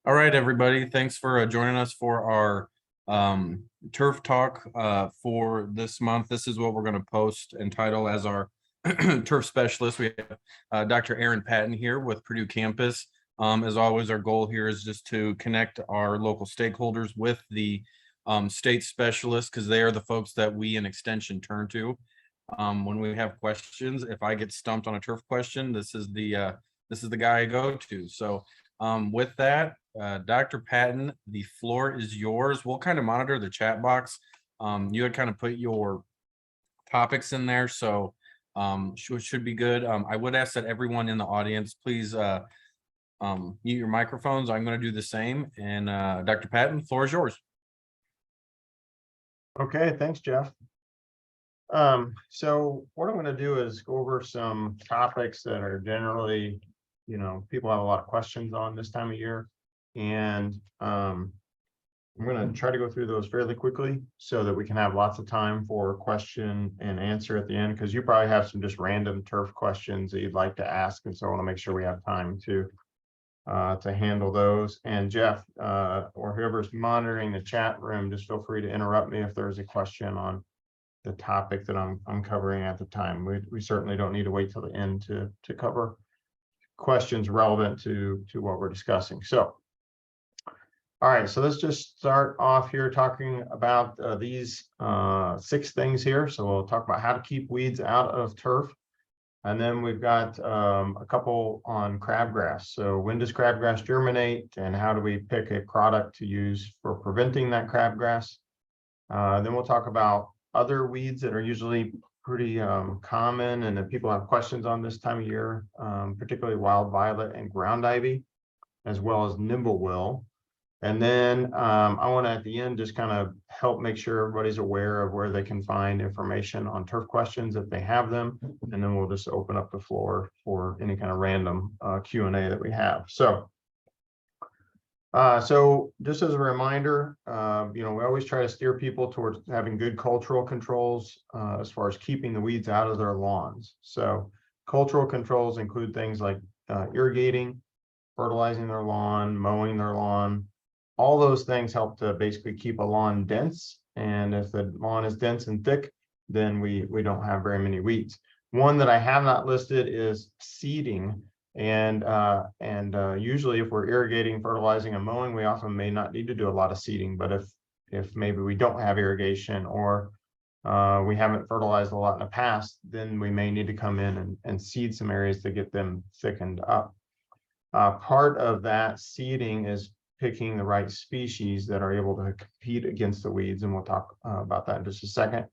All right, everybody. Thanks for joining us for our turf talk for this month. This is what we're going to post and title as our turf specialist. We have Dr. Aaron Patton here with Purdue Campus. As always, our goal here is just to connect our local stakeholders with the state specialists, because they are the folks that we in Extension turn to when we have questions. If I get stumped on a turf question, this is the guy I go to. So with that, Dr. Patton, the floor is yours. We'll kind of monitor the chat box. You had kind of put your topics in there, so should be good. I would ask that everyone in the audience, please mute your microphones. I'm going to do the same. And Dr. Patton, the floor is yours. Okay, thanks, Jeff. So what I'm going to do is go over some topics that are generally, people have a lot of questions on this time of year. And I'm going to try to go through those fairly quickly so that we can have lots of time for question and answer at the end, because you probably have some just random turf questions that you'd like to ask. And so I want to make sure we have time to handle those. And Jeff, or whoever's monitoring the chat room, just feel free to interrupt me if there's a question on the topic that I'm covering at the time. We certainly don't need to wait till the end to cover questions relevant to what we're discussing. So, all right, so let's just start off here talking about these 6 things here. So we'll talk about how to keep weeds out of turf. And then we've got a couple on crabgrass. So when does crabgrass germinate, and how do we pick a product to use for preventing that crabgrass? Then we'll talk about other weeds that are usually pretty common and that people have questions on this time of year, particularly wild violet and ground ivy, as well as Nimblewill. And then I want to, at the end, just kind of help make sure everybody's aware of where they can find information on turf questions if they have them. And then we'll just open up the floor for any kind of random Q&A that we have. So just as a reminder, we always try to steer people towards having good cultural controls as far as keeping the weeds out of their lawns. So cultural controls include things like irrigating, fertilizing their lawn, mowing their lawn. All those things help to basically keep a lawn dense. And if the lawn is dense and thick, then we don't have very many weeds. One that I have not listed is seeding. And usually if we're irrigating, fertilizing, and mowing, we often may not need to do a lot of seeding. But if maybe we don't have irrigation, or we haven't fertilized a lot in the past, then we may need to come in and seed some areas to get them thickened up. Part of that seeding is picking the right species that are able to compete against the weeds, and we'll talk about that in just a second.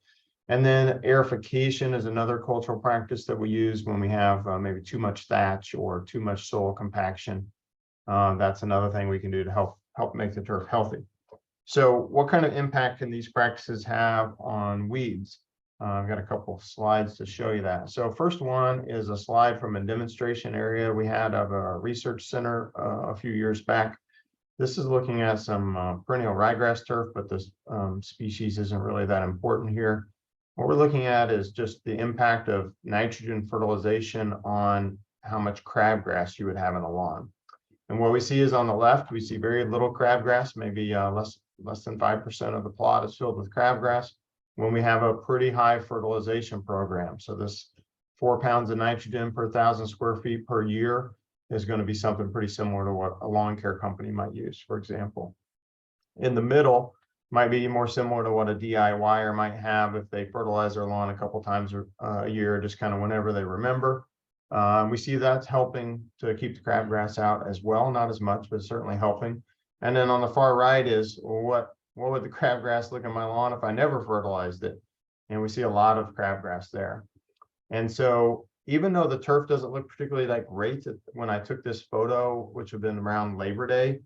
And then aerification is another cultural practice that we use when we have maybe too much thatch or too much soil compaction. That's another thing we can do to help make the turf healthy. So what kind of impact can these practices have on weeds? I've got a couple of slides to show you that. So first one is a slide from a demonstration area we had of a research center a few years back. This is looking at some perennial ryegrass turf, but this species isn't really that important here. What we're looking at is just the impact of nitrogen fertilization on how much crabgrass you would have in a lawn. And what we see is on the left, we see very little crabgrass, maybe less than 5% of the plot is filled with crabgrass, when we have a pretty high fertilization program. So this 4 pounds of nitrogen per 1,000 square feet per year is going to be something pretty similar to what a lawn care company might use, for example. In the middle might be more similar to what a DIYer might have if they fertilize their lawn a couple times a year, just kind of whenever they remember. We see that's helping to keep the crabgrass out as well, not as much, but certainly helping. And then on the far right is, well, what would the crabgrass look in my lawn if I never fertilized it? And we see a lot of crabgrass there. And so even though the turf doesn't look particularly that great when I took this photo, which had been around Labor Day,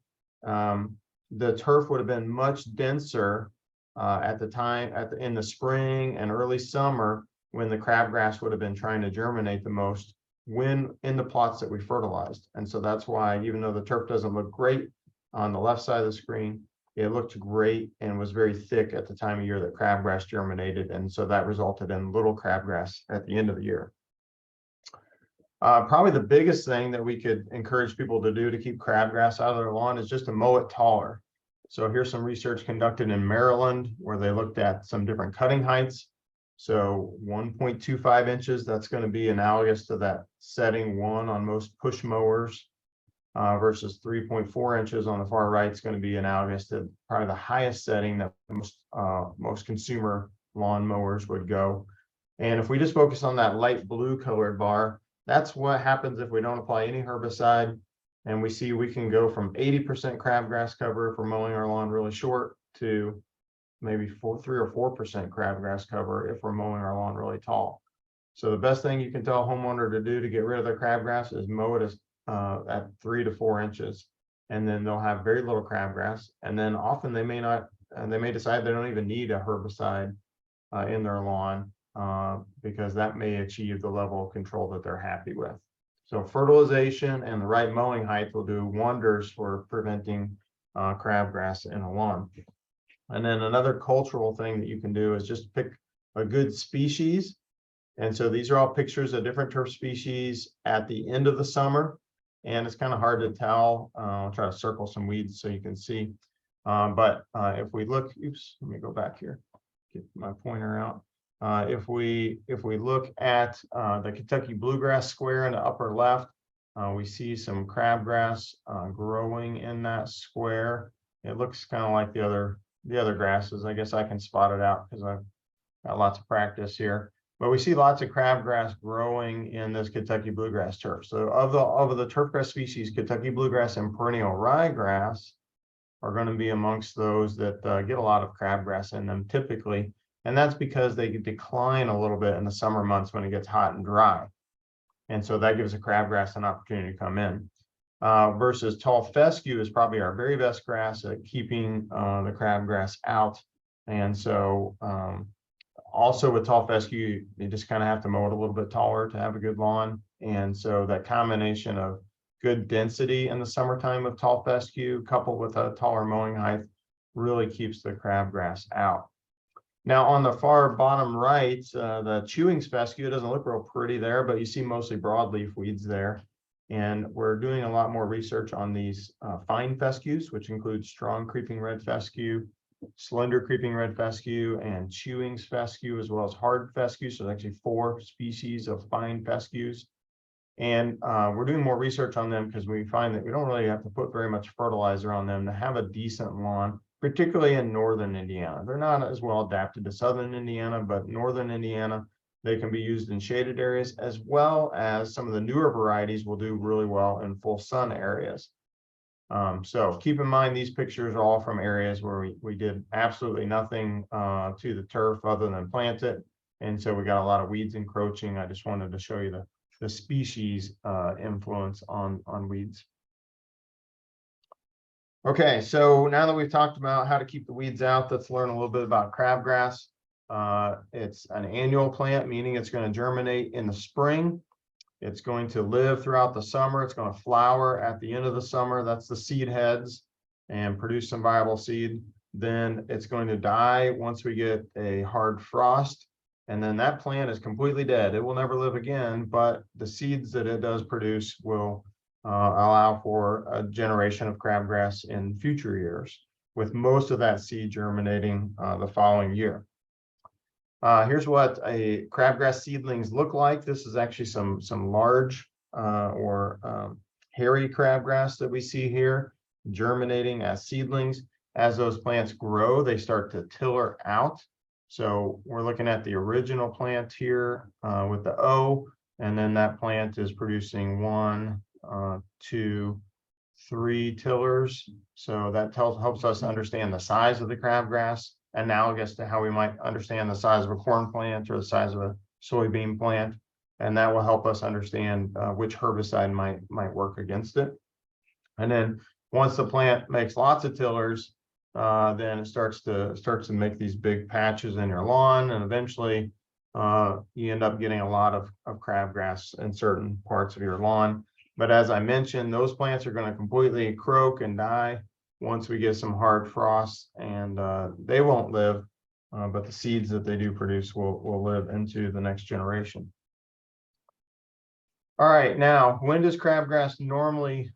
the turf would have been much denser at the time in the spring and early summer, when the crabgrass would have been trying to germinate the most, when in the plots that we fertilized. And so that's why, even though the turf doesn't look great on the left side of the screen, it looked great and was very thick at the time of year that crabgrass germinated. And so that resulted in little crabgrass at the end of the year. Probably the biggest thing that we could encourage people to do to keep crabgrass out of their lawn is just to mow it taller. So here's some research conducted in Maryland where they looked at some different cutting heights. So 1.25 inches, that's going to be analogous to that setting 1 on most push mowers, versus 3.4 inches on the far right is going to be analogous to probably the highest setting that most consumer lawn mowers would go. And if we just focus on that light blue colored bar, that's what happens if we don't apply any herbicide. And we see we can go from 80% crabgrass cover if we're mowing our lawn really short to maybe 3 or 4% crabgrass cover if we're mowing our lawn really tall. So the best thing you can tell a homeowner to do to get rid of their crabgrass is mow it at 3 to 4 inches, and then they'll have very little crabgrass. And then often they may not, and they may decide they don't even need a herbicide in their lawn, because that may achieve the level of control that they're happy with. So fertilization and the right mowing height will do wonders for preventing crabgrass in a lawn. And then another cultural thing that you can do is just pick a good species. And so these are all pictures of different turf species at the end of the summer. And it's kind of hard to tell. I'll try to circle some weeds so you can see. But if we look, oops, let me go back here, get my pointer out. If we look at the Kentucky bluegrass square in the upper left, we see some crabgrass growing in that square. It looks kind of like the other grasses. I guess I can spot it out because I've got lots of practice here. But we see lots of crabgrass growing in this Kentucky bluegrass turf. So of the turfgrass species, Kentucky bluegrass and perennial ryegrass are going to be amongst those that get a lot of crabgrass in them typically. And that's because they decline a little bit in the summer months when it gets hot and dry. And so that gives a crabgrass an opportunity to come in. Versus tall fescue is probably our very best grass at keeping the crabgrass out. And so also with tall fescue, you just kind of have to mow it a little bit taller to have a good lawn. And so that combination of good density in the summertime of tall fescue coupled with a taller mowing height really keeps the crabgrass out. Now on the far bottom right, the chewing fescue, it doesn't look real pretty there, but you see mostly broadleaf weeds there. And we're doing a lot more research on these fine fescues, which include strong creeping red fescue, slender creeping red fescue, and chewing fescue, as well as hard fescue. So there's actually 4 species of fine fescues. And we're doing more research on them because we find that we don't really have to put very much fertilizer on them to have a decent lawn, particularly in northern Indiana. They're not as well adapted to southern Indiana, but northern Indiana, they can be used in shaded areas, as well as some of the newer varieties will do really well in full sun areas. So keep in mind, these pictures are all from areas where we did absolutely nothing to the turf other than plant it. And so we got a lot of weeds encroaching. I just wanted to show you the species influence on weeds. Okay, so now that we've talked about how to keep the weeds out, let's learn a little bit about crabgrass. It's an annual plant, meaning it's going to germinate in the spring. It's going to live throughout the summer. It's going to flower at the end of the summer. That's the seed heads, and produce some viable seed. Then it's going to die once we get a hard frost. And then that plant is completely dead. It will never live again, but the seeds that it does produce will allow for a generation of crabgrass in future years, with most of that seed germinating the following year. Here's what a crabgrass seedlings look like. This is actually some large hairy crabgrass that we see here germinating as seedlings. As those plants grow, they start to tiller out. So we're looking at the original plant here with the O, and then that plant is producing 1, 2, 3 tillers. So that helps us understand the size of the crabgrass, analogous to how we might understand the size of a corn plant or the size of a soybean plant. And that will help us understand which herbicide might work against it. And then once the plant makes lots of tillers, then it starts to make these big patches in your lawn, and eventually you end up getting a lot of crabgrass in certain parts of your lawn. But as I mentioned, those plants are going to completely croak and die once we get some hard frosts, and they won't live, but the seeds that they do produce will live into the next generation. All right, now, when does crabgrass normally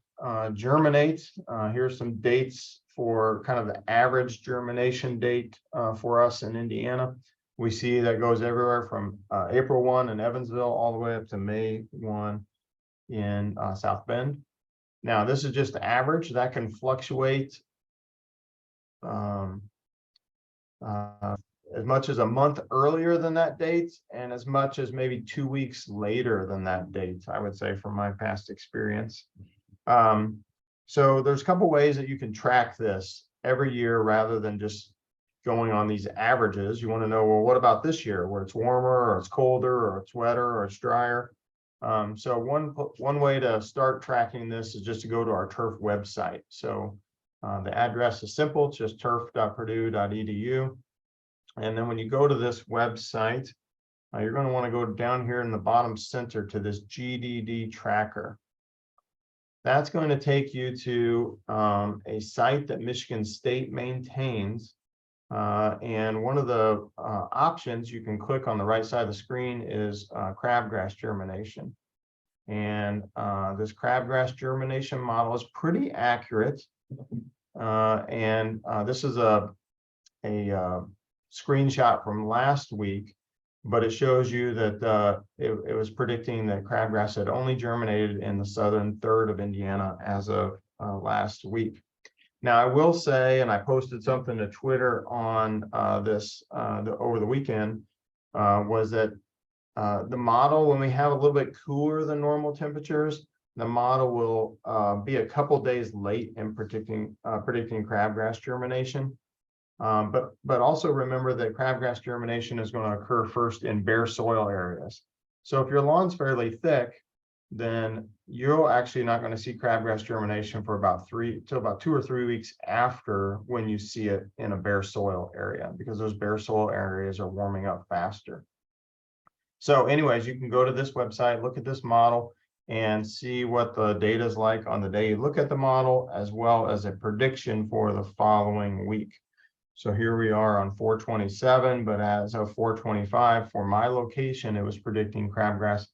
germinate? Here's some dates for kind of the average germination date for us in Indiana. We see that goes everywhere from April 1 in Evansville all the way up to May 1 in South Bend. Now, this is just average. That can fluctuate as much as a month earlier than that date and as much as maybe 2 weeks later than that date, I would say, from my past experience. So there's a couple ways that you can track this every year rather than just going on these averages. You want to know, well, what about this year where it's warmer or it's colder or it's wetter or it's drier? So one way to start tracking this is just to go to our turf website. So the address is simple, it's just turf.purdue.edu. And then when you go to this website, you're going to want to go down here in the bottom center to this GDD tracker. That's going to take you to a site that Michigan State maintains. And one of the options you can click on the right side of the screen is crabgrass germination. And this crabgrass germination model is pretty accurate. This is a screenshot from last week, but it shows you that it was predicting that crabgrass had only germinated in the southern third of Indiana as of last week. Now, I will say, and I posted something to Twitter on this over the weekend, was that the model, when we have a little bit cooler than normal temperatures, the model will be a couple days late in predicting crabgrass germination. But also remember that crabgrass germination is going to occur first in bare soil areas. So if your lawn's fairly thick, then you're actually not going to see crabgrass germination for about 2 or 3 weeks after when you see it in a bare soil area, because those bare soil areas are warming up faster. So anyways, you can go to this website, look at this model, and see what the data is like on the day you look at the model, as well as a prediction for the following week. So here we are on 4/27, but as of 4/25 for my location, it was predicting crabgrass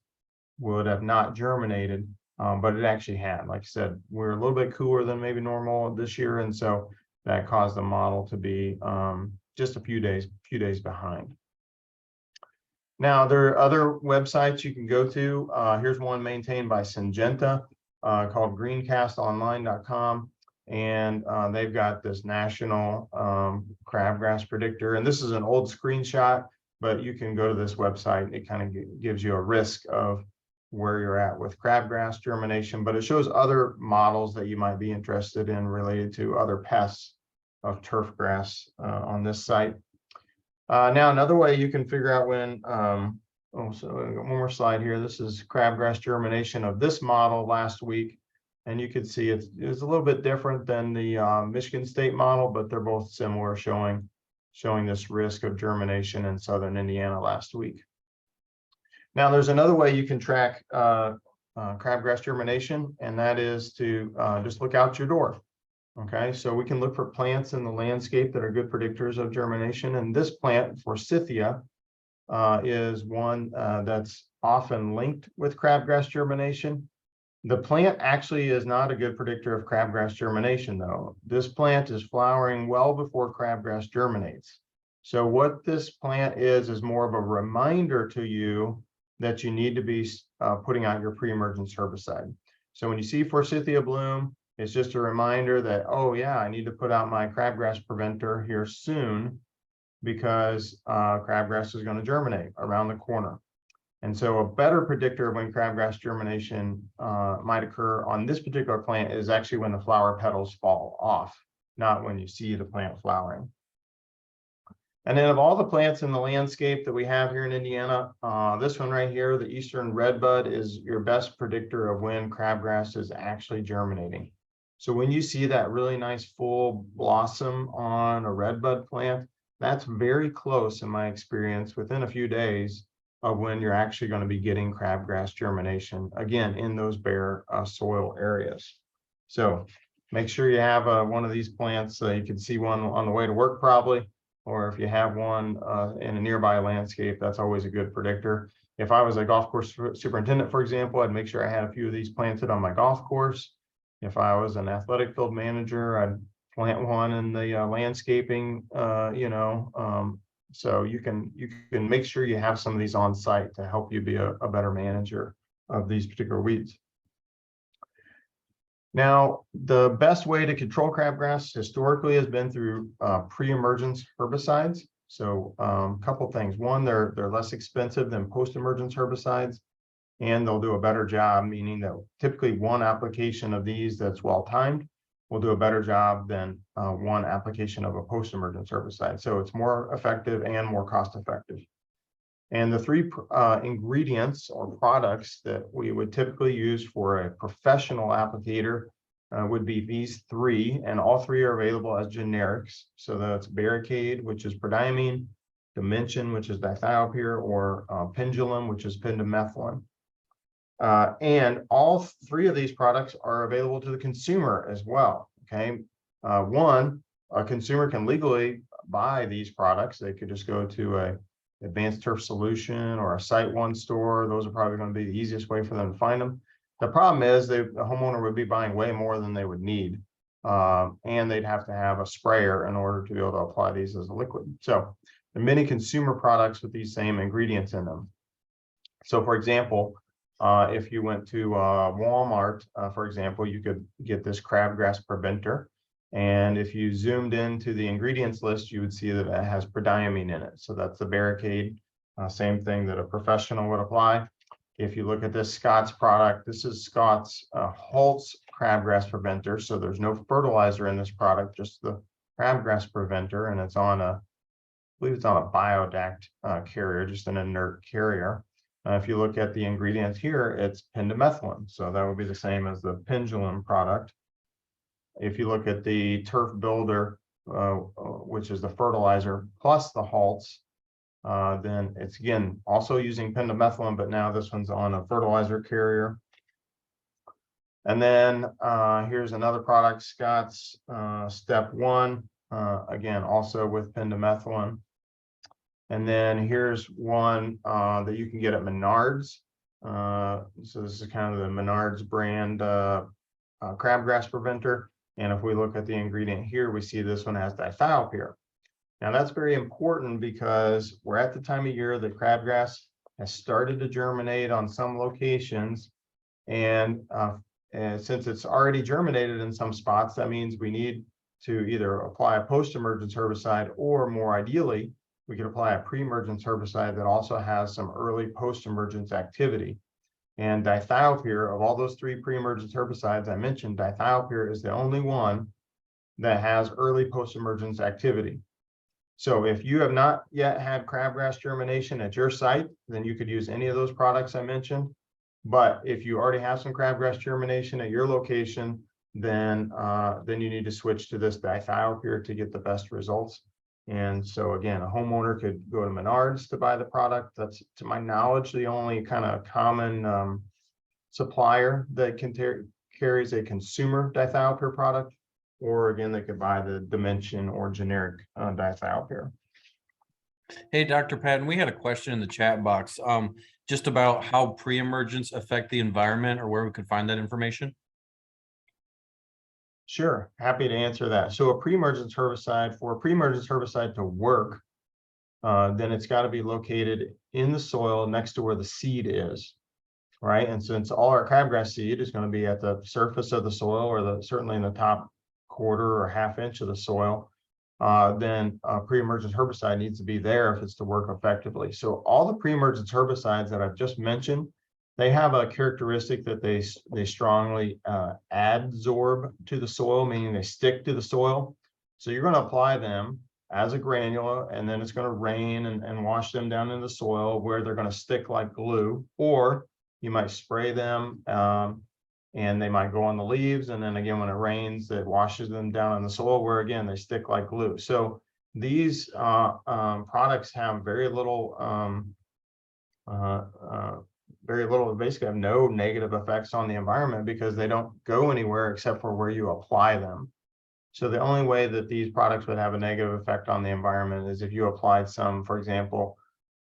would have not germinated, but it actually had. Like I said, we're a little bit cooler than maybe normal this year, and so that caused the model to be just a few days behind. Now, there are other websites you can go to. Here's one maintained by Syngenta called greencastonline.com. And they've got this national crabgrass predictor. And this is an old screenshot, but you can go to this website. It kind of gives you a risk of where you're at with crabgrass germination, but it shows other models that you might be interested in related to other pests of turf grass on this site. Now, another way you can figure out when, so one more slide here. This is crabgrass germination of this model last week. And you can see it's a little bit different than the Michigan State model, but they're both similar, showing this risk of germination in southern Indiana last week. Now, there's another way you can track crabgrass germination, and that is to just look out your door. Okay, so we can look for plants in the landscape that are good predictors of germination. And this plant, Forsythia, is one that's often linked with crabgrass germination. The plant actually is not a good predictor of crabgrass germination, though. This plant is flowering well before crabgrass germinates. So what this plant is more of a reminder to you that you need to be putting out your pre-emergence herbicide. So when you see Forsythia bloom, it's just a reminder that, oh yeah, I need to put out my crabgrass preventer here soon, because crabgrass is going to germinate around the corner. And so a better predictor of when crabgrass germination might occur on this particular plant is actually when the flower petals fall off, not when you see the plant flowering. And then of all the plants in the landscape that we have here in Indiana, this one right here, the eastern redbud, is your best predictor of when crabgrass is actually germinating. So when you see that really nice full blossom on a redbud plant, that's very close, in my experience, within a few days of when you're actually going to be getting crabgrass germination, again, in those bare soil areas. So make sure you have one of these plants. You can see one on the way to work probably, or if you have one in a nearby landscape, that's always a good predictor. If I was a golf course superintendent, for example, I'd make sure I had a few of these planted on my golf course. If I was an athletic field manager, I'd plant one in the landscaping, so you can make sure you have some of these on site to help you be a better manager of these particular weeds. Now, the best way to control crabgrass historically has been through pre-emergence herbicides. So a couple things. One, they're less expensive than post-emergence herbicides, and they'll do a better job, meaning that typically one application of these that's well-timed will do a better job than one application of a post-emergence herbicide. So it's more effective and more cost-effective. And the three ingredients or products that we would typically use for a professional applicator would be these three, and all three are available as generics. So that's Barricade, which is prodiamine, Dimension, which is dithiopyr, or Pendulum, which is pendimethalin. And all three of these products are available to the consumer as well. Okay, a consumer can legally buy these products. They could just go to a Advanced Turf Solution or a Site One store. Those are probably going to be the easiest way for them to find them. The problem is the homeowner would be buying way more than they would need, and they'd have to have a sprayer in order to be able to apply these as a liquid. So there are many consumer products with these same ingredients in them. So for example, if you went to Walmart, for example, you could get this crabgrass preventer. And if you zoomed into the ingredients list, you would see that it has prodiamine in it. So that's the Barricade, same thing that a professional would apply. If you look at this Scott's product, this is Scott's Halt's crabgrass preventer. So there's no fertilizer in this product, just the crabgrass preventer, and it's on I believe it's on a Biodact carrier, just an inert carrier. If you look at the ingredients here, it's pendimethalin. So that would be the same as the Pendulum product. If you look at the Turf Builder, which is the fertilizer plus the Halts, then it's again also using pendimethalin, but now this one's on a fertilizer carrier. And then here's another product, Scott's Step One, again also with pendimethalin. And then here's one that you can get at Menards. So this is kind of the Menards brand crabgrass preventer. And if we look at the ingredient here, we see this one has dithiopyr. Now that's very important because we're at the time of year that crabgrass has started to germinate on some locations. And since it's already germinated in some spots, that means we need to either apply a post-emergence herbicide, or more ideally, we could apply a pre-emergence herbicide that also has some early post-emergence activity. And dithiopyr, of all those three pre-emergence herbicides I mentioned, dithiopyr is the only one that has early post-emergence activity. So if you have not yet had crabgrass germination at your site, then you could use any of those products I mentioned. But if you already have some crabgrass germination at your location, then you need to switch to this dithiopyr to get the best results. And so again, a homeowner could go to Menards to buy the product. That's, to my knowledge, the only kind of common supplier that carries a consumer dithiopyr product. Or again, they could buy the Dimension or generic dithiopyr. Hey, Dr. Patton, we had a question in the chat box just about how pre-emergence affect the environment, or where we could find that information. Sure, happy to answer that. So a pre-emergence herbicide, for a pre-emergence herbicide to work, then it's got to be located in the soil next to where the seed is, right? And since all our crabgrass seed is going to be at the surface of the soil, or certainly in the top quarter or half inch of the soil, then a pre-emergence herbicide needs to be there if it's to work effectively. So all the pre-emergence herbicides that I've just mentioned, they have a characteristic that they strongly adsorb to the soil, meaning they stick to the soil. So you're going to apply them as a granule, and then it's going to rain and wash them down in the soil where they're going to stick like glue. Or you might spray them and they might go on the leaves, and then again when it rains, it washes them down in the soil where again they stick like glue. So these products have very little, basically have no negative effects on the environment, because they don't go anywhere except for where you apply them. So the only way that these products would have a negative effect on the environment is if you applied some, for example,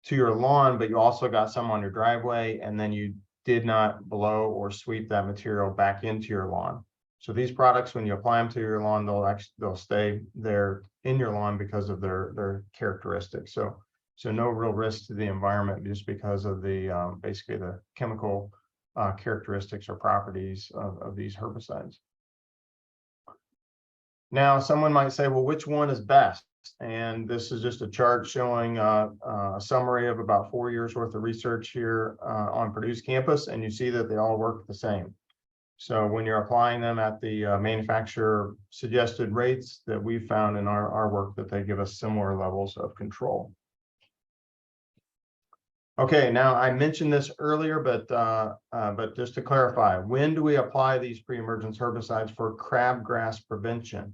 to your lawn, but you also got some on your driveway, and then you did not blow or sweep that material back into your lawn. So these products, when you apply them to your lawn, they'll stay there in your lawn because of their characteristics. So no real risk to the environment just because of the basically the chemical characteristics or properties of these herbicides. Now, someone might say, well, which one is best? And this is just a chart showing a summary of about 4 years worth of research here on Purdue's campus, and you see that they all work the same. So when you're applying them at the manufacturer suggested rates that we found in our work, that they give us similar levels of control. Okay, now I mentioned this earlier, but just to clarify, when do we apply these pre-emergence herbicides for crabgrass prevention?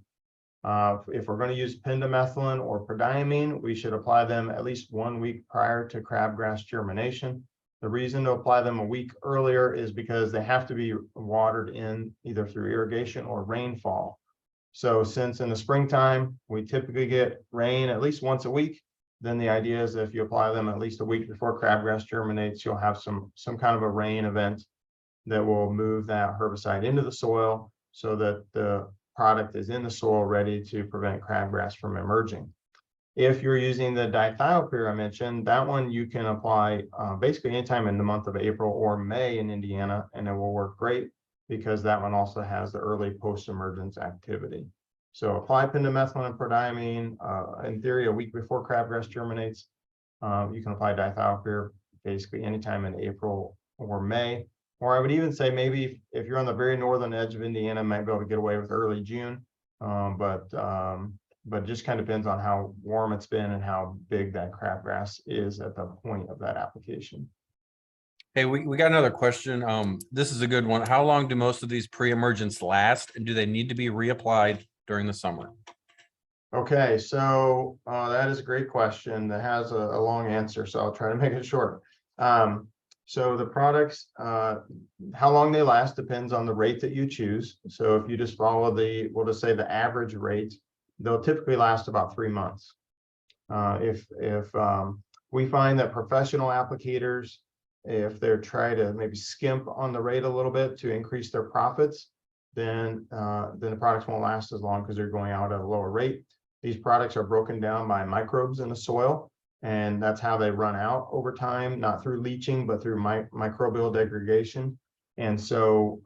If we're going to use pendimethalin or prodiamine, we should apply them at least 1 week prior to crabgrass germination. The reason to apply them a week earlier is because they have to be watered in either through irrigation or rainfall. So since in the springtime, we typically get rain at least once a week, then the idea is that if you apply them at least a week before crabgrass germinates, you'll have some kind of a rain event that will move that herbicide into the soil so that the product is in the soil ready to prevent crabgrass from emerging. If you're using the dithiopyr I mentioned, that one you can apply basically anytime in the month of April or May in Indiana, and it will work great because that one also has the early post-emergence activity. So apply pendimethalin and prodiamine in theory a week before crabgrass germinates. You can apply dithiopyr basically anytime in April or May. Or I would even say maybe if you're on the very northern edge of Indiana, might be able to get away with early June. But it just kind of depends on how warm it's been and how big that crabgrass is at the point of that application. Hey, we got another question. This is a good one. How long do most of these pre-emergence last, and do they need to be reapplied during the summer? Okay, so that is a great question that has a long answer, so I'll try to make it short. So the products, how long they last depends on the rate that you choose. So if you just follow we'll just say the average rate, they'll typically last about 3 months. If we find that professional applicators, if they're trying to maybe skimp on the rate a little bit to increase their profits, then the products won't last as long because they're going out at a lower rate. These products are broken down by microbes in the soil, and that's how they run out over time, not through leaching, but through microbial degradation. And so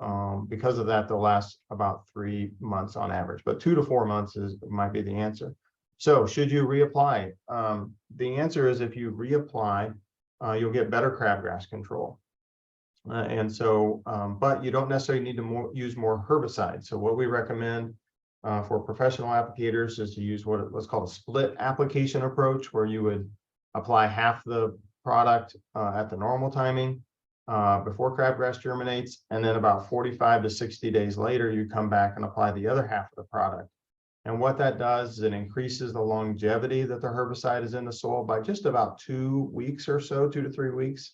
because of that, they'll last about 3 months on average, but 2 to 4 months might be the answer. So should you reapply? The answer is if you reapply, you'll get better crabgrass control. But you don't necessarily need to use more herbicides. So what we recommend for professional applicators is to use what's called a split application approach, where you would apply half the product at the normal timing before crabgrass germinates, and then about 45 to 60 days later, you come back and apply the other half of the product. And what that does is it increases the longevity that the herbicide is in the soil by just about 2 weeks or so, 2 to 3 weeks.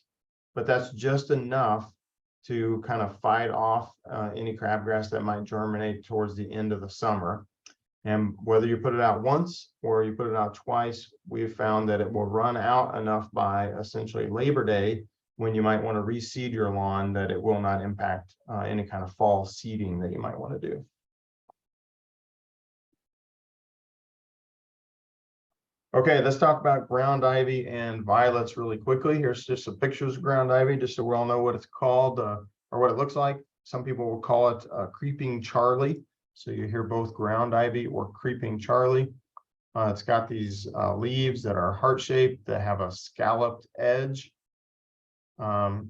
But that's just enough to kind of fight off any crabgrass that might germinate towards the end of the summer. And whether you put it out once or you put it out twice, we've found that it will run out enough by essentially Labor Day, when you might want to reseed your lawn, that it will not impact any kind of fall seeding that you might want to do. Okay, let's talk about ground ivy and violets really quickly. Here's just some pictures of ground ivy, just so we all know what it's called or what it looks like. Some people will call it creeping Charlie. So you hear both ground ivy or creeping Charlie. It's got these leaves that are heart-shaped, that have a scalloped edge. The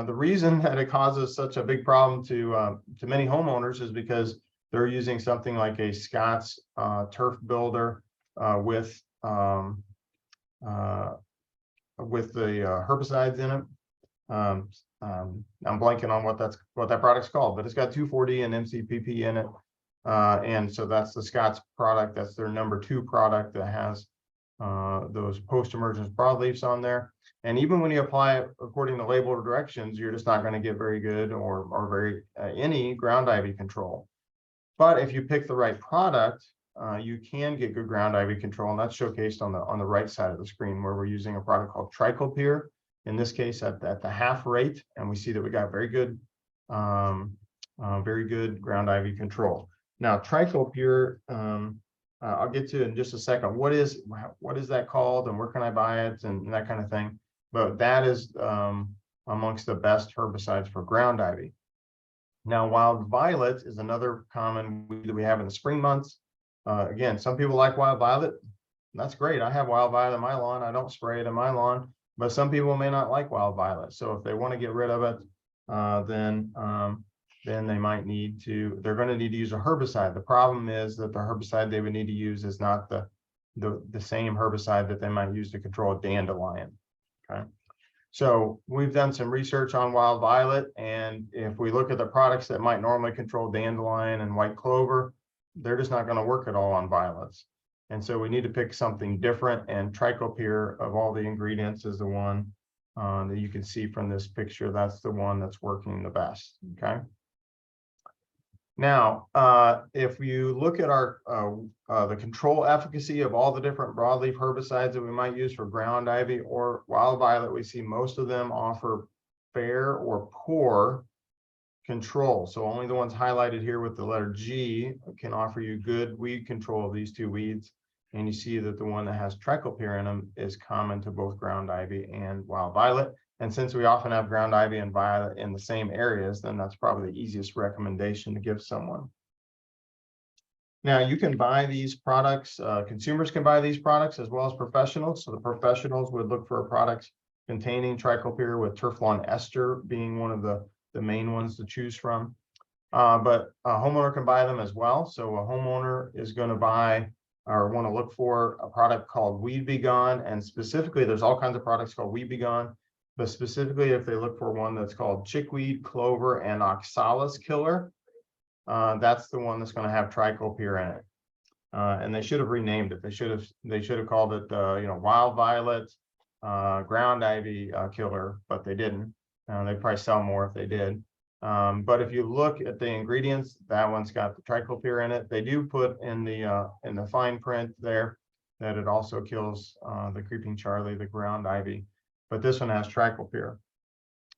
reason that it causes such a big problem to many homeowners is because they're using something like a Scott's turf builder with the herbicides in it. I'm blanking on what that product's called, but it's got 2,4-D and MCPP in it. And so that's the Scott's product. That's their #2 product that has those post-emergence broadleafs on there. And even when you apply it according to label or directions, you're just not going to get very good or very any ground ivy control. But if you pick the right product, you can get good ground ivy control, and that's showcased on the right side of the screen, where we're using a product called Triclopyr, in this case at the half rate, and we see that we got very good ground ivy control. Now Triclopyr, I'll get to in just a second. What is that called, and where can I buy it, and that kind of thing. But that is amongst the best herbicides for ground ivy. Now, wild violet is another common weed that we have in the spring months. Again, some people like wild violet. That's great. I have wild violet in my lawn. I don't spray it in my lawn, but some people may not like wild violet. So if they want to get rid of it, then they might need to, they're going to need to use a herbicide. The problem is that the herbicide they would need to use is not the same herbicide that they might use to control a dandelion. Okay. So we've done some research on wild violet, and if we look at the products that might normally control dandelion and white clover, they're just not going to work at all on violets. And so we need to pick something different, and Triclopyr, of all the ingredients, is the one that you can see from this picture. That's the one that's working the best. Okay. Now, if you look at our the control efficacy of all the different broadleaf herbicides that we might use for ground ivy or wild violet, we see most of them offer fair or poor control. So only the ones highlighted here with the letter G can offer you good weed control of these two weeds. And you see that the one that has Triclopyr in them is common to both ground ivy and wild violet. And since we often have ground ivy and violet in the same areas, then that's probably the easiest recommendation to give someone. Now, you can buy these products, consumers can buy these products as well as professionals. So the professionals would look for products containing Triclopyr, with turf lawn ester being one of the main ones to choose from. But a homeowner can buy them as well. So a homeowner is going to buy or want to look for a product called Weed Be Gone. And specifically, there's all kinds of products called Weed Be Gone. But specifically, if they look for one that's called chickweed, clover, and oxalis killer, that's the one that's going to have Triclopyr in it. And they should have renamed it. They should have called it, wild violet ground ivy killer, but they didn't. They'd probably sell more if they did. But if you look at the ingredients, that one's got the Triclopyr in it. They do put in the fine print there that it also kills the creeping Charlie, the ground ivy. But this one has Triclopyr.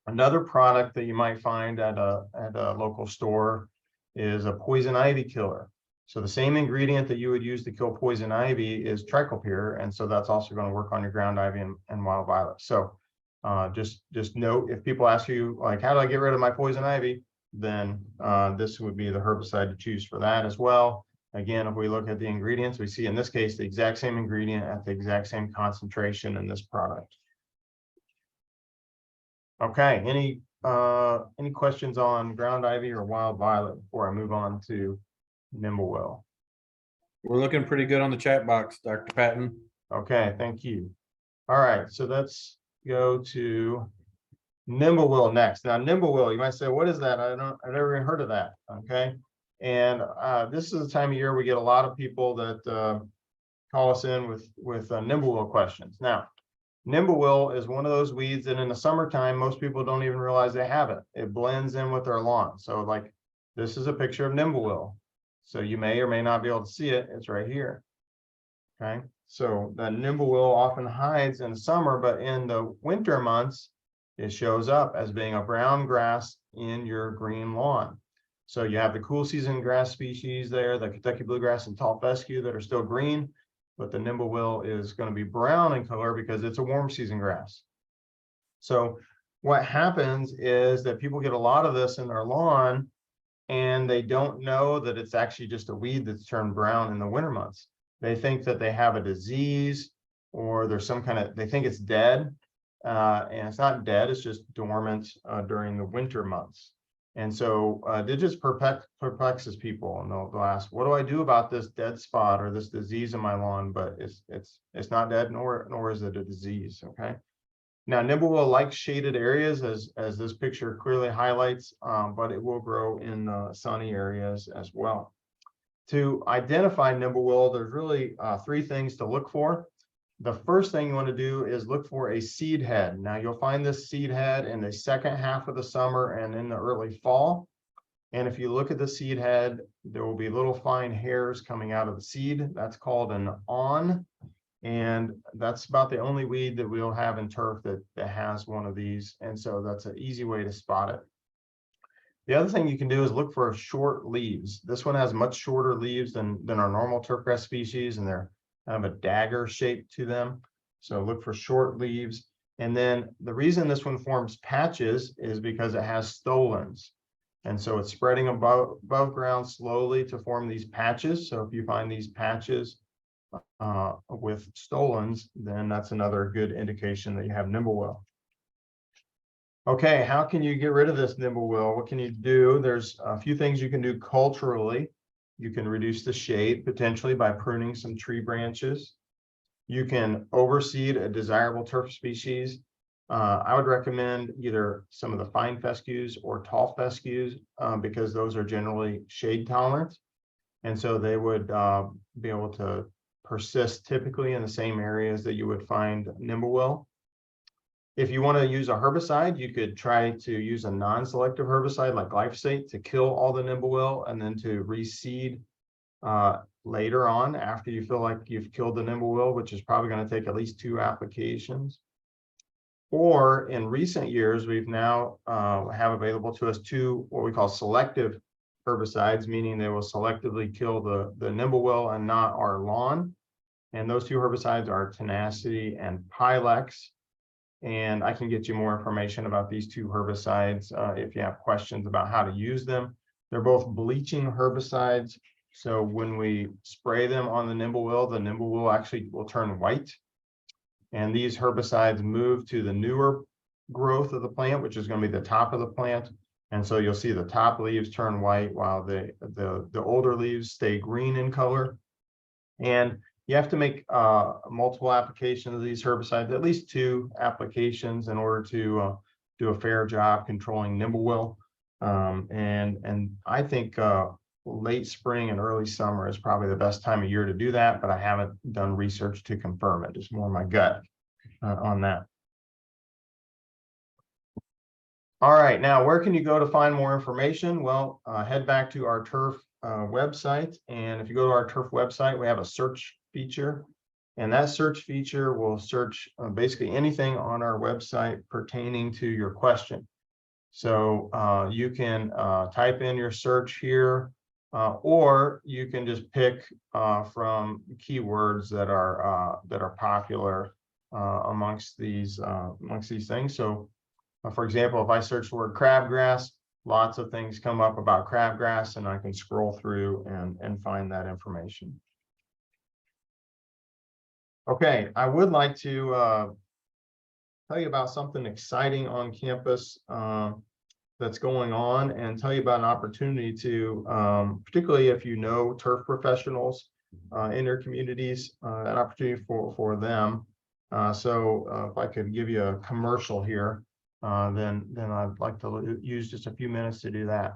Another product that you might find at a local store is a poison ivy killer. So the same ingredient that you would use to kill poison ivy is Triclopyr, and so that's also going to work on your ground ivy and wild violet. So just note, if people ask you, like, how do I get rid of my poison ivy, then this would be the herbicide to choose for that as well. Again, if we look at the ingredients, we see in this case the exact same ingredient at the exact same concentration in this product. Okay, any questions on ground ivy or wild violet before I move on to Nimblewill? We're looking pretty good on the chat box, Dr. Patton. Okay, thank you. All right, so let's go to Nimblewill next. Now, Nimblewill, you might say, what is that? I've never even heard of that. Okay, and this is the time of year we get a lot of people that call us in with Nimblewill questions. Now, Nimblewill is one of those weeds that in the summertime, most people don't even realize they have it. It blends in with their lawn. So like, this is a picture of Nimblewill. So you may or may not be able to see it. It's right here. Okay. So the Nimblewill often hides in the summer, but in the winter months, it shows up as being a brown grass in your green lawn. So you have the cool season grass species there, the Kentucky bluegrass and tall fescue, that are still green. But the Nimblewill is going to be brown in color because it's a warm season grass. So what happens is that people get a lot of this in their lawn, and they don't know that it's actually just a weed that's turned brown in the winter months. They think that they have a disease, or there's some kind of, they think it's dead, and it's not dead, it's just dormant during the winter months. And so it just perplexes people, and they'll ask, what do I do about this dead spot or this disease in my lawn? But it's not dead, nor is it a disease. Okay. Now, Nimblewill likes shaded areas, as this picture clearly highlights, but it will grow in sunny areas as well. To identify Nimblewill, there's really three things to look for. The first thing you want to do is look for a seed head. Now, you'll find this seed head in the second half of the summer and in the early fall. And if you look at the seed head, there will be little fine hairs coming out of the seed. That's called an awn. And that's about the only weed that we'll have in turf that has one of these. And so that's an easy way to spot it. The other thing you can do is look for short leaves. This one has much shorter leaves than our normal turfgrass species, and they're kind of a dagger shape to them. So look for short leaves. And then the reason this one forms patches is because it has stolons. And so it's spreading above ground slowly to form these patches. So if you find these patches with stolons, then that's another good indication that you have Nimblewill. Okay, how can you get rid of this Nimblewill? What can you do? There's a few things you can do culturally. You can reduce the shade potentially by pruning some tree branches. You can overseed a desirable turf species. I would recommend either some of the fine fescues or tall fescues because those are generally shade tolerant. And so they would be able to persist typically in the same areas that you would find Nimblewill. If you want to use a herbicide, you could try to use a non-selective herbicide like glyphosate to kill all the Nimblewill and then to reseed later on after you feel like you've killed the Nimblewill, which is probably going to take at least 2 applications. Or in recent years, we've now have available to us 2 what we call selective herbicides, meaning they will selectively kill the Nimblewill and not our lawn. And those 2 herbicides are Tenacity and Pilex. And I can get you more information about these 2 herbicides if you have questions about how to use them. They're both bleaching herbicides. So when we spray them on the Nimblewill actually will turn white. And these herbicides move to the newer growth of the plant, which is going to be the top of the plant. And so you'll see the top leaves turn white while the older leaves stay green in color. And you have to make multiple applications of these herbicides, at least 2 applications in order to do a fair job controlling Nimblewill. And I think late spring and early summer is probably the best time of year to do that, but I haven't done research to confirm it. It's more my gut on that. All right, now where can you go to find more information? Well, head back to our turf website. And if you go to our turf website, we have a search feature. And that search feature will search basically anything on our website pertaining to your question. So you can type in your search here, or you can just pick from keywords that are popular amongst these things. So, for example, if I search the word crabgrass, lots of things come up about crabgrass, and I can scroll through and find that information. Okay, I would like to tell you about something exciting on campus that's going on, and tell you about an opportunity to, particularly if you know turf professionals in your communities, an opportunity for them. So if I could give you a commercial here, then I'd like to use just a few minutes to do that.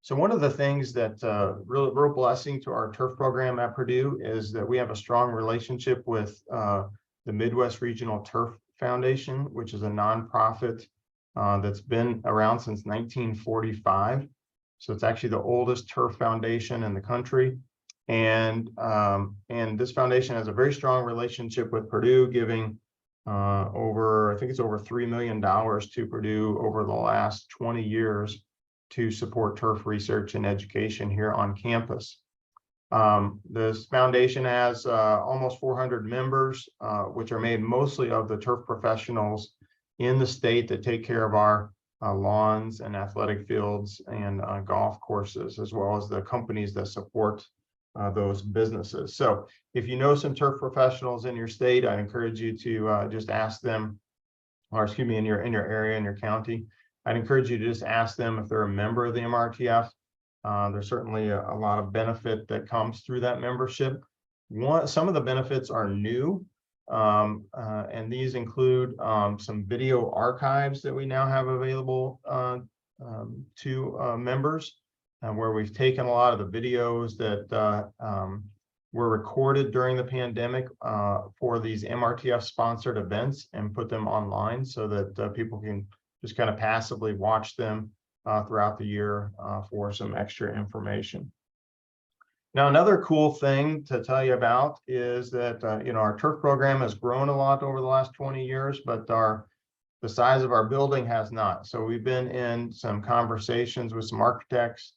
So one of the things that real blessing to our turf program at Purdue is that we have a strong relationship with the Midwest Regional Turf Foundation, which is a nonprofit that's been around since 1945. So it's actually the oldest turf foundation in the country. And this foundation has a very strong relationship with Purdue, giving I think it's over $3 million to Purdue over the last 20 years to support turf research and education here on campus. This foundation has almost 400 members, which are made mostly of the turf professionals in the state that take care of our lawns and athletic fields and golf courses, as well as the companies that support those businesses. So if you know some turf professionals in your state, I encourage you to just ask them, or excuse me, in your area, in your county, I'd encourage you to just ask them if they're a member of the MRTF. There's certainly a lot of benefit that comes through that membership. Some of the benefits are new, and these include some video archives that we now have available to members, where we've taken a lot of the videos that were recorded during the pandemic for these MRTF sponsored events and put them online so that people can just kind of passively watch them throughout the year for some extra information. Now, another cool thing to tell you about is that our turf program has grown a lot over the last 20 years, but the size of our building has not. So we've been in some conversations with some architects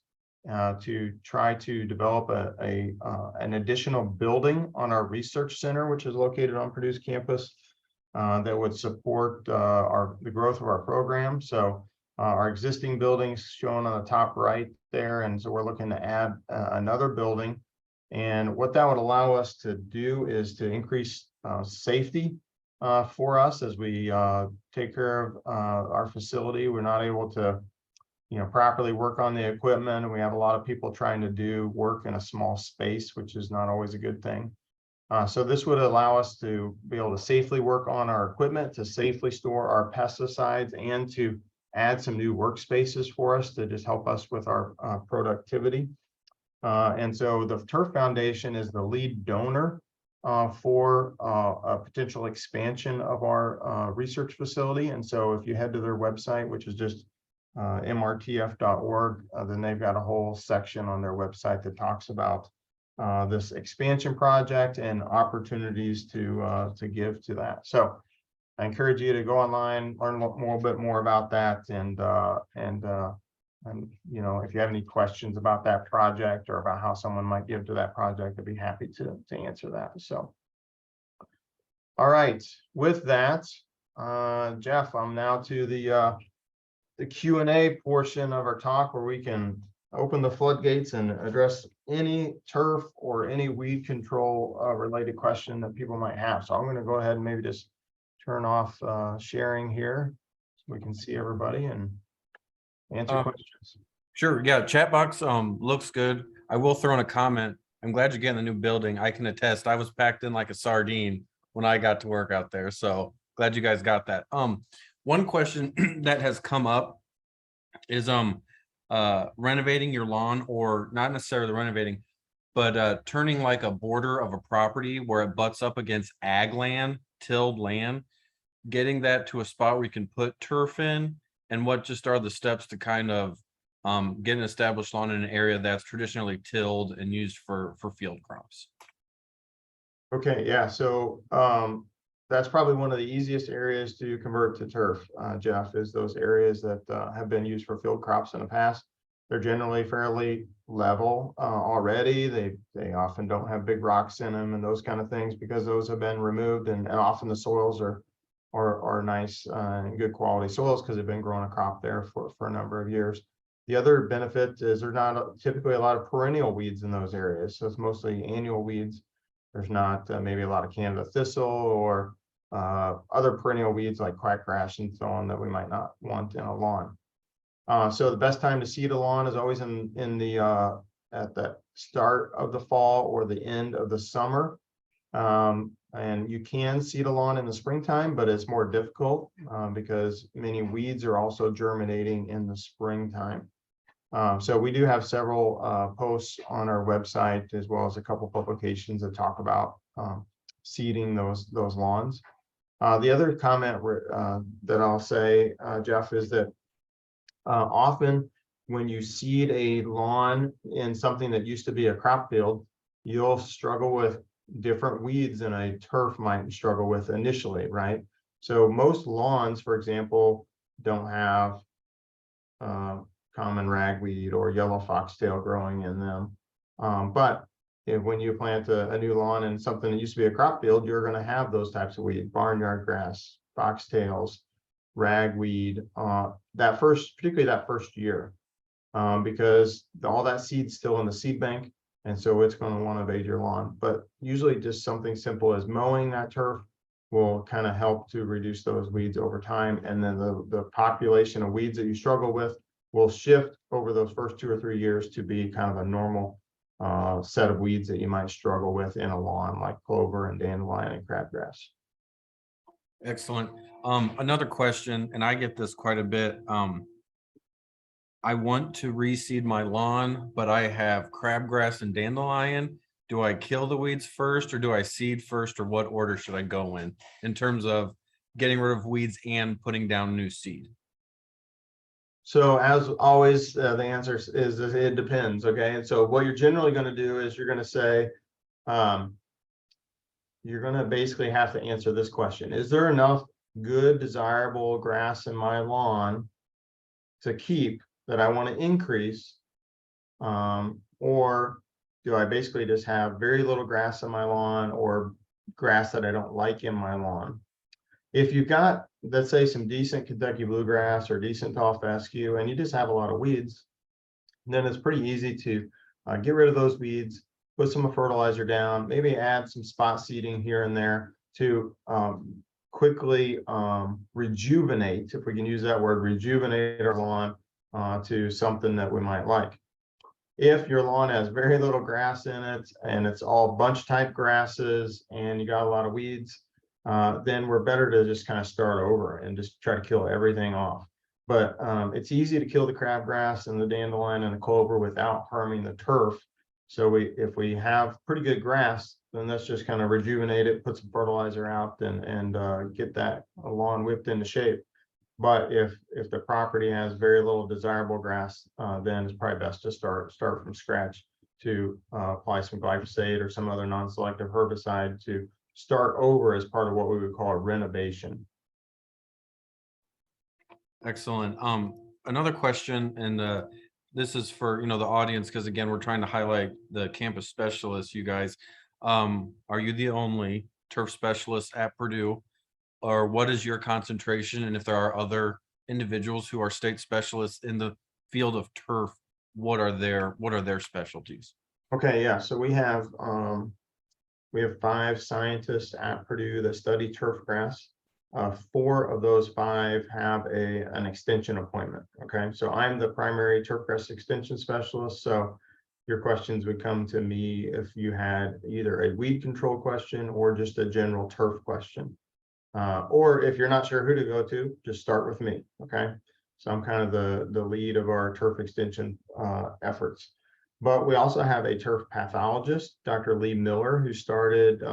to try to develop an additional building on our research center, which is located on Purdue's campus, that would support the growth of our program. So our existing building's shown on the top right there, and so we're looking to add another building. And what that would allow us to do is to increase safety for us as we take care of our facility. We're not able to properly work on the equipment, and we have a lot of people trying to do work in a small space, which is not always a good thing. So this would allow us to be able to safely work on our equipment, to safely store our pesticides, and to add some new workspaces for us to just help us with our productivity. And so the Turf Foundation is the lead donor for a potential expansion of our research facility. And so if you head to their website, which is just mrtf.org, then they've got a whole section on their website that talks about this expansion project and opportunities to give to that. So I encourage you to go online, learn a little bit more about that, and if you have any questions about that project or about how someone might give to that project, I'd be happy to answer that. So, all right, with that, Jeff, I'm now to the Q&A portion of our talk, where we can open the floodgates and address any turf or any weed control related question that people might have. So I'm going to go ahead and maybe just turn off sharing here so we can see everybody and answer questions. Sure. Yeah. Chat box looks good. I will throw in a comment. I'm glad you're getting the new building. I can attest. I was packed in like a sardine when I got to work out there. So glad you guys got that. One question that has come up is renovating your lawn, or not necessarily renovating, but turning like a border of a property where it butts up against ag land, tilled land, getting that to a spot where you can put turf in, and what just are the steps to kind of get an established lawn in an area that's traditionally tilled and used for field crops. Okay, yeah, so that's probably one of the easiest areas to convert to turf, Jeff, is those areas that have been used for field crops in the past. They're generally fairly level already. They often don't have big rocks in them and those kind of things, because those have been removed, and often the soils are nice and good quality soils because they've been growing a crop there for a number of years. The other benefit is there's not typically a lot of perennial weeds in those areas, so it's mostly annual weeds. There's not maybe a lot of Canada thistle or other perennial weeds like crabgrass and so on that we might not want in a lawn. So the best time to seed a lawn is always in the at the start of the fall or the end of the summer. And you can seed a lawn in the springtime, but it's more difficult because many weeds are also germinating in the springtime. So we do have several posts on our website, as well as a couple publications that talk about seeding those lawns. The other comment that I'll say, Jeff, is that often when you seed a lawn in something that used to be a crop field, you'll struggle with different weeds than a turf might struggle with initially, right? So most lawns, for example, don't have common ragweed or yellow foxtail growing in them. But when you plant a new lawn in something that used to be a crop field, you're going to have those types of weeds: barnyard grass, foxtails, ragweed, particularly that first year, because all that seed's still in the seed bank. And so it's going to want to invade your lawn. But usually just something simple as mowing that turf will kind of help to reduce those weeds over time. And then the population of weeds that you struggle with will shift over those first 2 or 3 years to be kind of a normal set of weeds that you might struggle with in a lawn, like clover and dandelion and crabgrass. Excellent. Another question, and I get this quite a bit. I want to reseed my lawn, but I have crabgrass and dandelion. Do I kill the weeds first, or do I seed first, or what order should I go in terms of getting rid of weeds and putting down new seed? So as always, the answer is it depends. Okay. And so what you're generally going to do is you're going to say, you're going to basically have to answer this question. Is there enough good, desirable grass in my lawn to keep that I want to increase? Or do I basically just have very little grass in my lawn or grass that I don't like in my lawn? If you've got, let's say, some decent Kentucky bluegrass or decent tall fescue, and you just have a lot of weeds, then it's pretty easy to get rid of those weeds, put some fertilizer down, maybe add some spot seeding here and there to quickly rejuvenate, if we can use that word, rejuvenate our lawn to something that we might like. If your lawn has very little grass in it and it's all bunch type grasses and you got a lot of weeds, then we're better to just kind of start over and just try to kill everything off. But it's easy to kill the crabgrass and the dandelion and the clover without harming the turf. So if we have pretty good grass, then let's just kind of rejuvenate it, put some fertilizer out and get that lawn whipped into shape. But if the property has very little desirable grass, then it's probably best to start from scratch to apply some glyphosate or some other non-selective herbicide to start over as part of what we would call a renovation. Excellent. Another question, and this is for the audience, because again, we're trying to highlight the campus specialists. You guys, are you the only turf specialist at Purdue? Or what is your concentration? And if there are other individuals who are state specialists in the field of turf, what are their specialties? Okay, yeah. So we have 5 scientists at Purdue that study turf grass. 4 of those 5 have an extension appointment. Okay, so I'm the primary turfgrass extension specialist. So your questions would come to me if you had either a weed control question or just a general turf question. Or if you're not sure who to go to, just start with me. Okay, so I'm kind of the lead of our turf extension efforts. But we also have a turf pathologist, Dr. Lee Miller, who started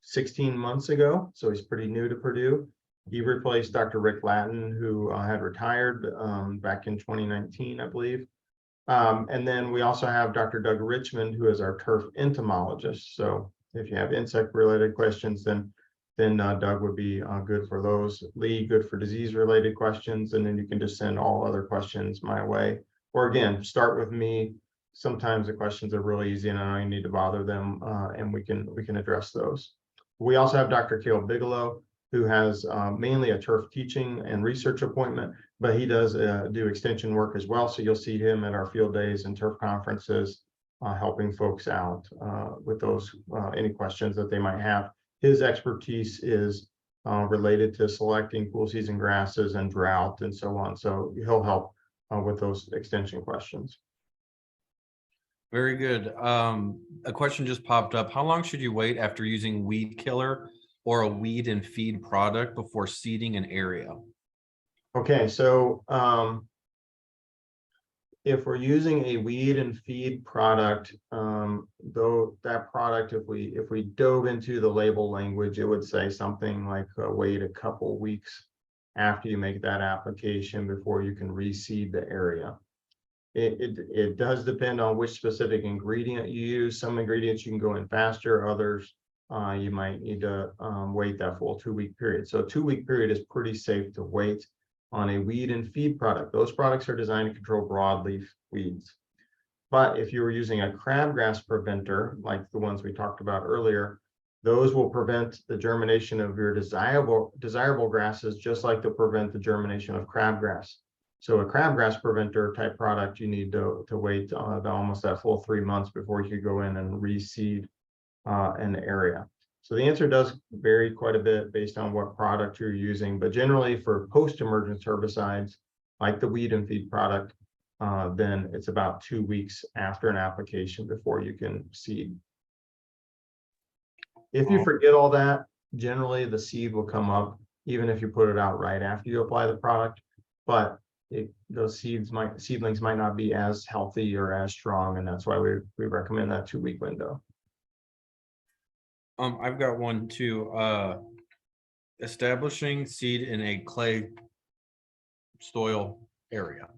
16 months ago. So he's pretty new to Purdue. He replaced Dr. Rick Lattin, who had retired back in 2019, I believe. And then we also have Dr. Doug Richmond, who is our turf entomologist. So if you have insect related questions, then Doug would be good for those. Lee, good for disease related questions. And then you can just send all other questions my way. Or again, start with me. Sometimes the questions are really easy and I don't even need to bother them, and we can address those. We also have Dr. Cale Bigelow, who has mainly a turf teaching and research appointment, but he does do extension work as well. So you'll see him at our field days and turf conferences, helping folks out with those any questions that they might have. His expertise is related to selecting cool season grasses and drought and so on. So he'll help with those extension questions. Very good. A question just popped up. How long should you wait after using weed killer or a weed and feed product before seeding an area? Okay, so if we're using a weed and feed product, though that product, if we dove into the label language, it would say something like wait a couple weeks after you make that application before you can reseed the area. It does depend on which specific ingredient you use. Some ingredients you can go in faster, others you might need to wait that full 2-week period. So a 2-week period is pretty safe to wait on a weed and feed product. Those products are designed to control broadleaf weeds. But if you were using a crabgrass preventer, like the ones we talked about earlier, those will prevent the germination of your desirable grasses, just like they'll prevent the germination of crabgrass. So a crabgrass preventer type product, you need to wait almost that full 3 months before you could go in and reseed an area. So the answer does vary quite a bit based on what product you're using, but generally for post-emergence herbicides, like the weed and feed product, then it's about 2 weeks after an application before you can seed. If you forget all that, generally the seed will come up even if you put it out right after you apply the product, but those seedlings might not be as healthy or as strong, and that's why we recommend that 2-week window. I've got one too. Establishing seed in a clay soil area?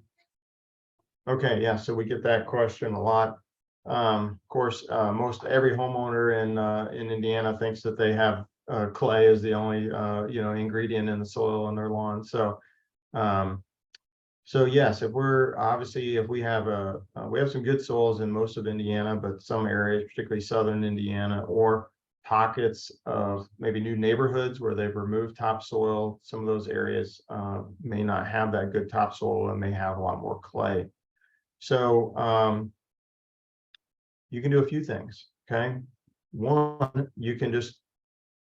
Okay, yeah, so we get that question a lot. Of course, most every homeowner in Indiana thinks that they have clay as the only ingredient in the soil in their lawn. So um, yes, if we have we have some good soils in most of Indiana, but some areas, particularly southern Indiana, or pockets of maybe new neighborhoods where they've removed topsoil, some of those areas may not have that good topsoil and may have a lot more clay. So you can do a few things. Okay, one, you can just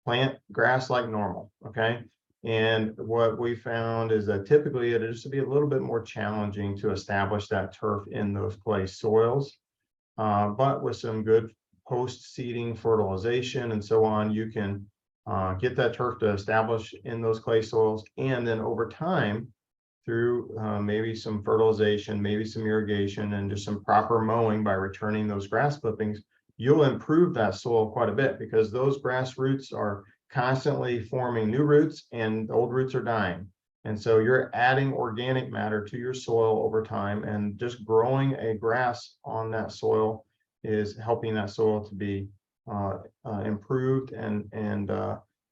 plant grass like normal. Okay, and what we found is that typically it is to be a little bit more challenging to establish that turf in those clay soils, but with some good post-seeding fertilization and so on, you can get that turf to establish in those clay soils, and then over time, through maybe some fertilization, maybe some irrigation, and just some proper mowing by returning those grass clippings, you'll improve that soil quite a bit, because those grass roots are constantly forming new roots and old roots are dying. And so you're adding organic matter to your soil over time, and just growing a grass on that soil is helping that soil to be improved and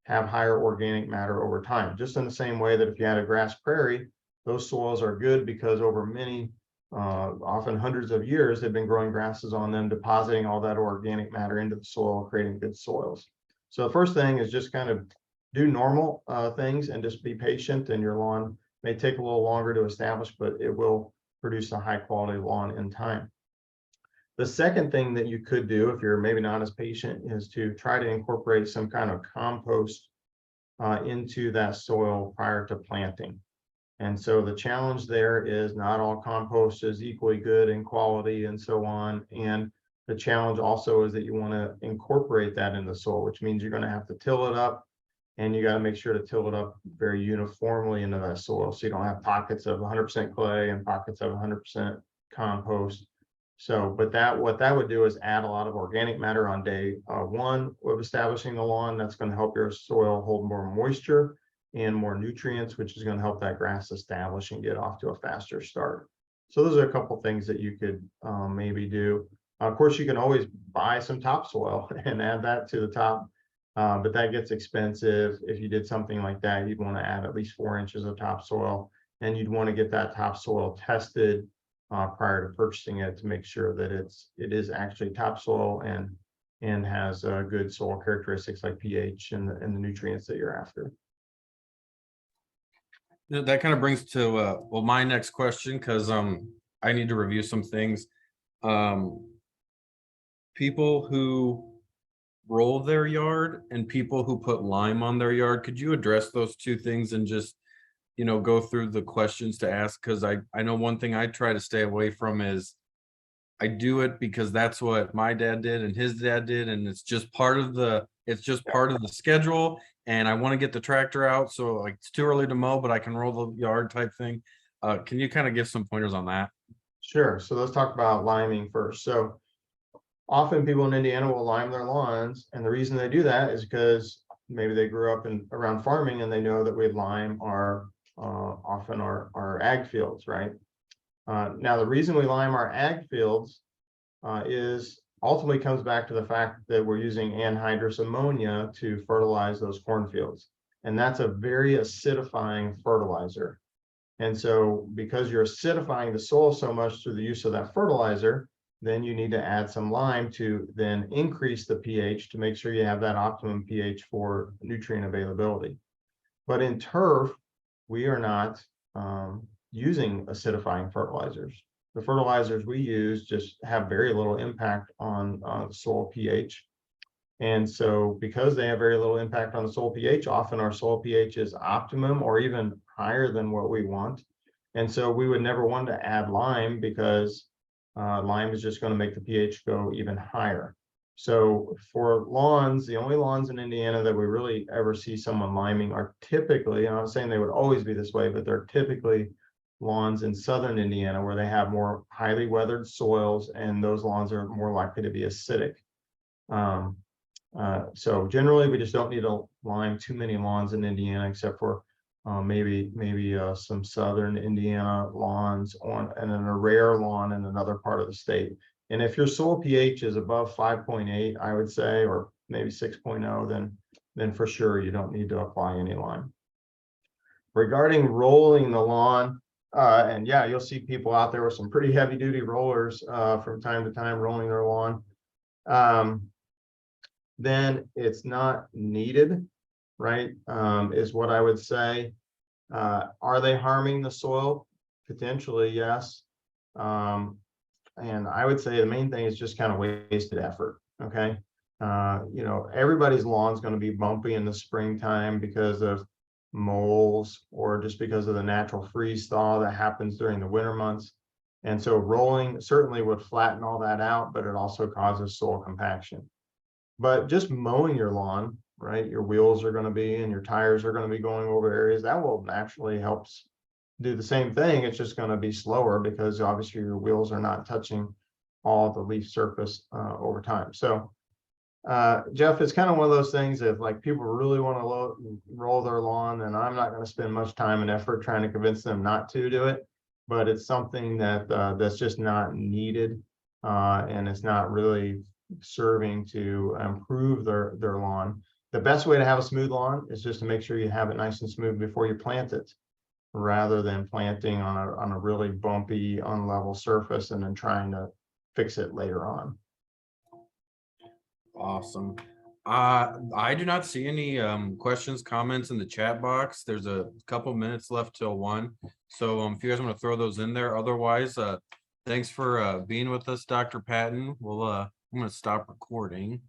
have higher organic matter over time. Just in the same way that if you had a grass prairie, those soils are good because over many, often hundreds of years, they've been growing grasses on them, depositing all that organic matter into the soil, creating good soils. So the first thing is just kind of do normal things and just be patient, and your lawn may take a little longer to establish, but it will produce a high quality lawn in time. The second thing that you could do, if you're maybe not as patient, is to try to incorporate some kind of compost into that soil prior to planting. And so the challenge there is not all compost is equally good in quality and so on. And the challenge also is that you want to incorporate that in the soil, which means you're going to have to till it up, and you got to make sure to till it up very uniformly into that soil, so you don't have pockets of 100% clay and pockets of 100% compost. So, but what that would do is add a lot of organic matter on day one of establishing the lawn. That's going to help your soil hold more moisture and more nutrients, which is going to help that grass establish and get off to a faster start. So those are a couple things that you could maybe do. Of course, you can always buy some topsoil and add that to the top, but that gets expensive. If you did something like that, you'd want to add at least 4 inches of topsoil, and you'd want to get that topsoil tested prior to purchasing it to make sure that it is actually topsoil and has good soil characteristics like pH and the nutrients that you're after. That kind of brings to well, my next question, because I need to review some things. People who roll their yard and people who put lime on their yard, could you address those two things and just go through the questions to ask? Because I know one thing I try to stay away from is I do it because that's what my dad did and his dad did, and it's just part of the schedule, and I want to get the tractor out, so like it's too early to mow, but I can roll the yard type thing. Can you kind of give some pointers on that? Sure. So let's talk about liming first. So often people in Indiana will lime their lawns, and the reason they do that is because maybe they grew up around farming, and they know that we lime often our ag fields, right? Now, the reason we lime our ag fields is ultimately comes back to the fact that we're using anhydrous ammonia to fertilize those cornfields. And that's a very acidifying fertilizer. And so because you're acidifying the soil so much through the use of that fertilizer, then you need to add some lime to then increase the pH to make sure you have that optimum pH for nutrient availability. But in turf, we are not using acidifying fertilizers. The fertilizers we use just have very little impact on soil pH. And so because they have very little impact on the soil pH, often our soil pH is optimum or even higher than what we want. And so we would never want to add lime, because lime is just going to make the pH go even higher. So for lawns, the only lawns in Indiana that we really ever see someone liming are typically, I'm not saying they would always be this way, but they're typically lawns in southern Indiana where they have more highly weathered soils, and those lawns are more likely to be acidic. So generally, we just don't need to lime too many lawns in Indiana, except for maybe some southern Indiana lawns on, and then a rare lawn in another part of the state. And if your soil pH is above 5.8, I would say, or maybe 6.0, then for sure you don't need to apply any lime. Regarding rolling the lawn, and yeah, you'll see people out there with some pretty heavy duty rollers from time to time rolling their lawn. Then it's not needed, right? Is what I would say. Are they harming the soil? Potentially, yes. And I would say the main thing is just kind of wasted effort. Okay. You know, everybody's lawn is going to be bumpy in the springtime because of moles or just because of the natural freeze thaw that happens during the winter months. And so rolling certainly would flatten all that out, but it also causes soil compaction. But just mowing your lawn, right? Your wheels are going to be and your tires are going to be going over areas that will naturally helps do the same thing. It's just going to be slower because obviously your wheels are not touching all the leaf surface over time. So Jeff, it's kind of one of those things that if like people really want to roll their lawn, then I'm not going to spend much time and effort trying to convince them not to do it. But it's something that that's just not needed, and it's not really serving to improve their lawn. The best way to have a smooth lawn is just to make sure you have it nice and smooth before you plant it, rather than planting on a really bumpy, unlevel surface and then trying to fix it later on. Awesome. I do not see any questions, comments in the chat box. There's a couple minutes left till 1. So if you guys want to throw those in there, otherwise, thanks for being with us, Dr. Patton. We'll I'm gonna stop recording.